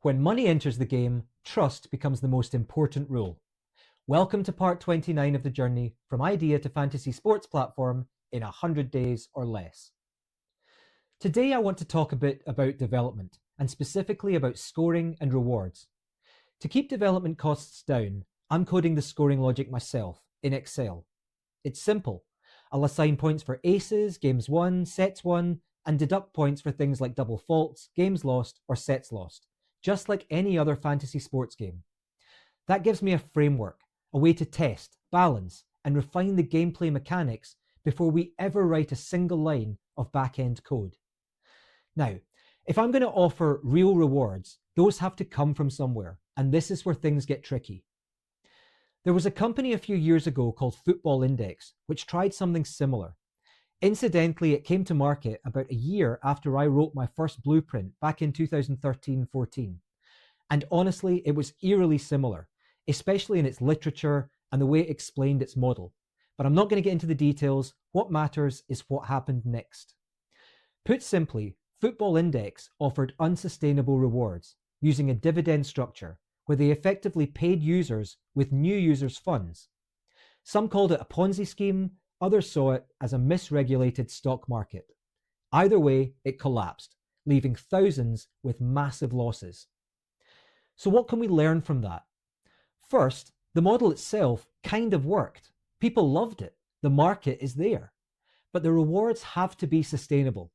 When money enters the game, trust becomes the most important rule. Welcome to part 29 of the journey from idea to fantasy sports platform in 100 days or less. Today I want to talk a bit about development, and specifically about scoring and rewards. To keep development costs down, I'm coding the scoring logic myself in Excel. It's simple. I'll assign points for aces, games won, sets won, and deduct points for things like double faults, games lost, or sets lost, just like any other fantasy sports game. That gives me a framework, a way to test, balance, and refine the gameplay mechanics before we ever write a single line of back-end code. Now, if I'm going to offer real rewards, those have to come from somewhere, and this is where things get tricky. There was a company a few years ago called Football Index, which tried something similar. Incidentally, it came to market about a year after I wrote my first blueprint back in 2013-14. And honestly, it was eerily similar, especially in its literature and the way it explained its model. But I'm not going to get into the details. What matters is what happened next. Put simply, Football Index offered unsustainable rewards using a dividend structure where they effectively paid users with new users' funds. Some called it a Ponzi scheme, others saw it as a misregulated stock market. Either way, it collapsed, leaving thousands with massive losses. So what can we learn from that? First, the model itself kind of worked. People loved it. The market is there. But the rewards have to be sustainable.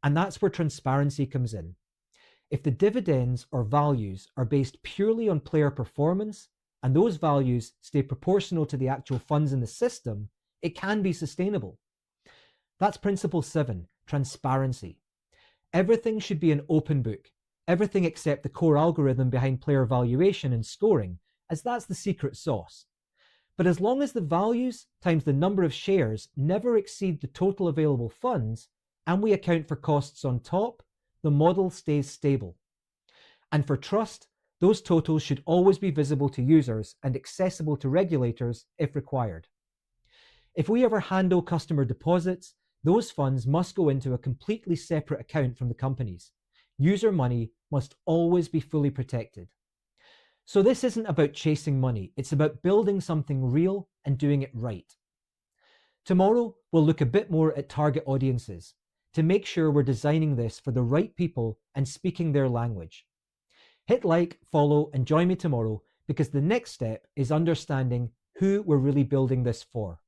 And that's where transparency comes in. If the dividends or values are based purely on player performance, and those values stay proportional to the actual funds in the system, it can be sustainable. That's principle 7, transparency. Everything should be an open book, everything except the core algorithm behind player valuation and scoring, as that's the secret sauce. But as long as the values times the number of shares never exceed the total available funds, and we account for costs on top, the model stays stable. And for trust, those totals should always be visible to users and accessible to regulators if required. If we ever handle customer deposits, those funds must go into a completely separate account from the company's. User money must always be fully protected. So this isn't about chasing money, it's about building something real and doing it right. Tomorrow, we'll look a bit more at target audiences to make sure we're designing this for the right people and speaking their language. Hit like, follow, and join me tomorrow because the next step is understanding who we're really building this for.